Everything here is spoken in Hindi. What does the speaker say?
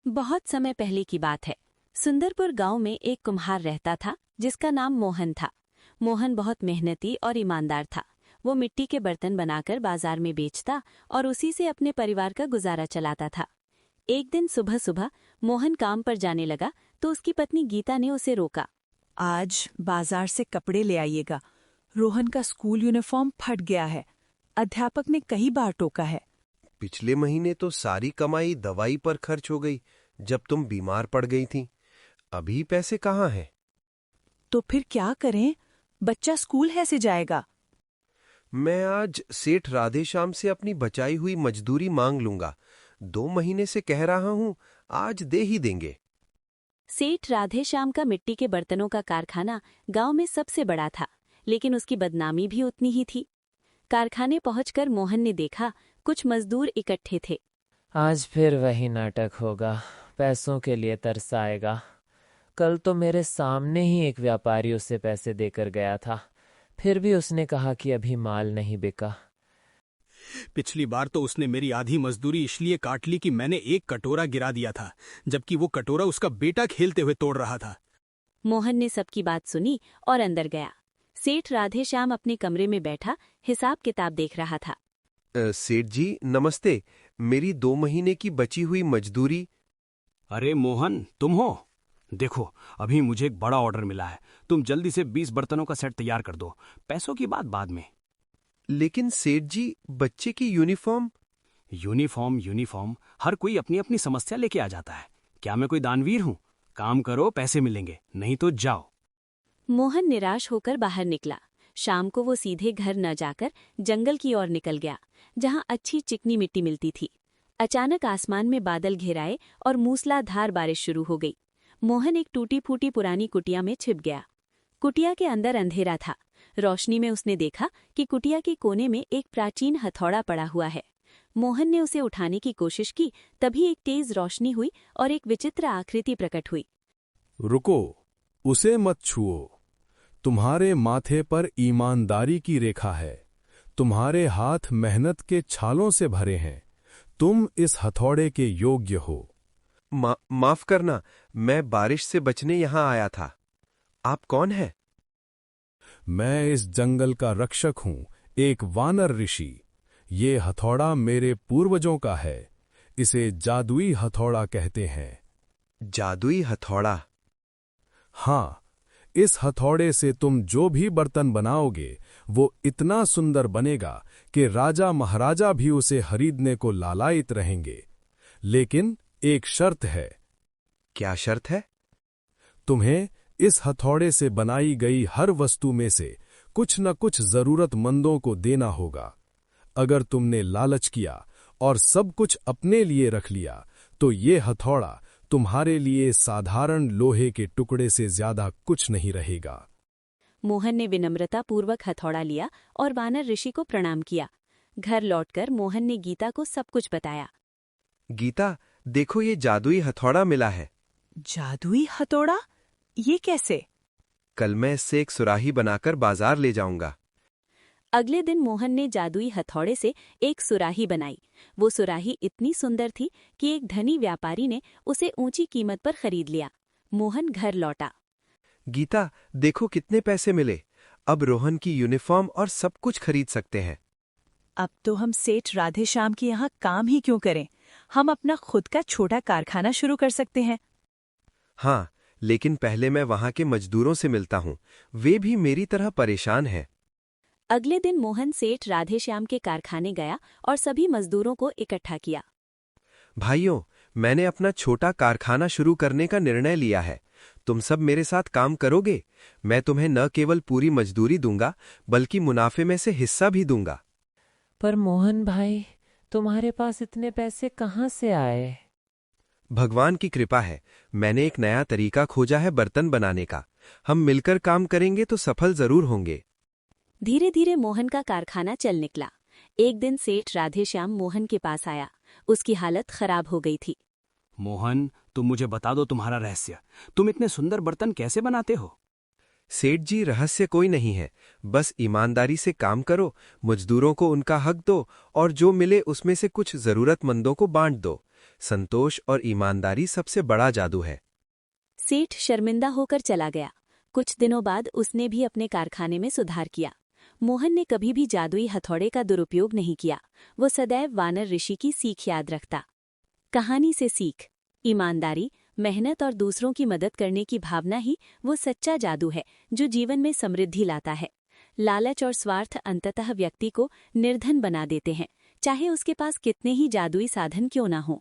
बहुत समय पहले की बात है। सुंदरपुर गांव में एक कुम्हार रहता था जिसका नाम मोहन था। मोहन बहुत मेहनती और ईमानदार था। वो मिट्टी के बर्तन बनाकर बाजार में बेचता और उसी से अपने परिवार का गुजारा चलाता था। एक दिन सुबह सुबह मोहन काम पर जाने लगा तो उसकी पत्नी गीता ने उसे रोका। आज बाजार से कपड़े ले आइएगा। रोहन का स्कूल यूनिफॉर्म फट गया है। अध्यापक ने कई बार टोका है। पिछले महीने तो सारी कमाई दवाई पर खर्च हो गई जब तुम बीमार पड़ गई थी। अभी पैसे कहाँ हैं? तो फिर क्या करें? बच्चा स्कूल कैसे जाएगा? मैं आज सेठ राधेश्याम से अपनी बचाई हुई मजदूरी मांग लूंगा। 2 महीने से कह रहा हूं, आज दे ही देंगे। सेठ राधेश्याम का मिट्टी के बर्तनों का कारखाना गांव में सबसे बड़ा था, लेकिन उसकी बदनामी भी उतनी ही थी। कारखाने पहुंचकर मोहन ने देखा कुछ मजदूर इकट्ठे थे। आज फिर वही नाटक होगा। पैसों के लिए तरस आएगा। कल तो मेरे सामने ही एक व्यापारी उसे पैसे देकर गया था, फिर भी उसने कहा कि अभी माल नहीं बिका। पिछली बार तो उसने मेरी आधी मजदूरी इसलिए काट ली कि मैंने एक कटोरा गिरा दिया था, जबकि वो कटोरा उसका बेटा खेलते हुए तोड़ रहा था। मोहन ने सबकी बात सुनी और अंदर गया। सेठ राधेश्याम अपने कमरे में बैठा हिसाब किताब देख रहा था। सेठ जी नमस्ते, मेरी 2 महीने की बची हुई मजदूरी। अरे मोहन, तुम हो? देखो, अभी मुझे एक बड़ा ऑर्डर मिला है। तुम जल्दी से 20 बर्तनों का सेट तैयार कर दो। पैसों की बात बाद में। लेकिन सेठ जी, बच्चे की यूनिफॉर्म। यूनिफॉर्म हर कोई अपनी अपनी समस्या लेके आ जाता है। क्या मैं कोई दानवीर हूं? काम करो, पैसे मिलेंगे, नहीं तो जाओ। मोहन निराश होकर बाहर निकला। शाम को वो सीधे घर न जाकर जंगल की ओर निकल गया, जहां अच्छी चिकनी मिट्टी मिलती थी। अचानक आसमान में बादल घिराए और मूसलाधार बारिश शुरू हो गई। मोहन एक टूटी फूटी पुरानी कुटिया में छिप गया। कुटिया के अंदर अंधेरा था। रोशनी में उसने देखा कि कुटिया के कोने में एक प्राचीन हथौड़ा पड़ा हुआ है। मोहन ने उसे उठाने की कोशिश की, तभी एक तेज रोशनी हुई और एक विचित्र आकृति प्रकट हुई। रुको, उसे मत छुओ। तुम्हारे माथे पर ईमानदारी की रेखा है। तुम्हारे हाथ मेहनत के छालों से भरे हैं। तुम इस हथौड़े के योग्य हो। माफ करना, मैं बारिश से बचने यहां आया था। आप कौन हैं? मैं इस जंगल का रक्षक हूं, एक वानर ऋषि। ये हथौड़ा मेरे पूर्वजों का है। इसे जादुई हथौड़ा कहते हैं। जादुई हथौड़ा? हाँ, इस हथौड़े से तुम जो भी बर्तन बनाओगे वो इतना सुंदर बनेगा कि राजा महाराजा भी उसे खरीदने को लालायित रहेंगे। लेकिन एक शर्त है। क्या शर्त है? तुम्हें इस हथौड़े से बनाई गई हर वस्तु में से कुछ न कुछ जरूरतमंदों को देना होगा। अगर तुमने लालच किया और सब कुछ अपने लिए रख लिया तो ये हथौड़ा तुम्हारे लिए साधारण लोहे के टुकड़े से ज्यादा कुछ नहीं रहेगा। मोहन ने विनम्रतापूर्वक हथौड़ा लिया और वानर ऋषि को प्रणाम किया। घर लौटकर मोहन ने गीता को सब कुछ बताया। गीता, देखो ये जादुई हथौड़ा मिला है। जादुई हथौड़ा? ये कैसे? कल मैं इससे एक सुराही बनाकर बाजार ले जाऊंगा। अगले दिन मोहन ने जादुई हथौड़े से एक सुराही बनाई। वो सुराही इतनी सुंदर थी कि एक धनी व्यापारी ने उसे ऊंची कीमत पर खरीद लिया। मोहन घर लौटा। गीता, देखो कितने पैसे मिले। अब रोहन की यूनिफॉर्म और सब कुछ खरीद सकते हैं। अब तो हम सेठ राधेश्याम के यहाँ काम ही क्यों करें? हम अपना खुद का छोटा कारखाना शुरू कर सकते हैं। हाँ, लेकिन पहले मैं वहां के मजदूरों से मिलता हूँ। वे भी मेरी तरह परेशान हैं। अगले दिन मोहन सेठ राधेश्याम के कारखाने गया और सभी मजदूरों को इकट्ठा किया। भाइयों, मैंने अपना छोटा कारखाना शुरू करने का निर्णय लिया है। तुम सब मेरे साथ काम करोगे? मैं तुम्हें न केवल पूरी मजदूरी दूंगा बल्कि मुनाफे में से हिस्सा भी दूंगा। पर मोहन भाई, तुम्हारे पास इतने पैसे कहाँ से आए? भगवान की कृपा है। मैंने एक नया तरीका खोजा है बर्तन बनाने का। हम मिलकर काम करेंगे तो सफल जरूर होंगे। धीरे धीरे मोहन का कारखाना चल निकला। एक दिन सेठ राधेश्याम मोहन के पास आया। उसकी हालत खराब हो गई थी। मोहन, तुम मुझे बता दो तुम्हारा रहस्य। तुम इतने सुंदर बर्तन कैसे बनाते हो? सेठ जी, रहस्य कोई नहीं है। बस ईमानदारी से काम करो, मजदूरों को उनका हक दो और जो मिले उसमें से कुछ जरूरतमंदों को बांट दो। संतोष और ईमानदारी सबसे बड़ा जादू है। सेठ शर्मिंदा होकर चला गया। कुछ दिनों बाद उसने भी अपने कारखाने में सुधार किया। मोहन ने कभी भी जादुई हथौड़े का दुरुपयोग नहीं किया। वो सदैव वानर ऋषि की सीख याद रखता। कहानी से सीख: ईमानदारी, मेहनत और दूसरों की मदद करने की भावना ही वो सच्चा जादू है जो जीवन में समृद्धि लाता है। लालच और स्वार्थ अंततः व्यक्ति को निर्धन बना देते हैं, चाहे उसके पास कितने ही जादुई साधन क्यों ना हों।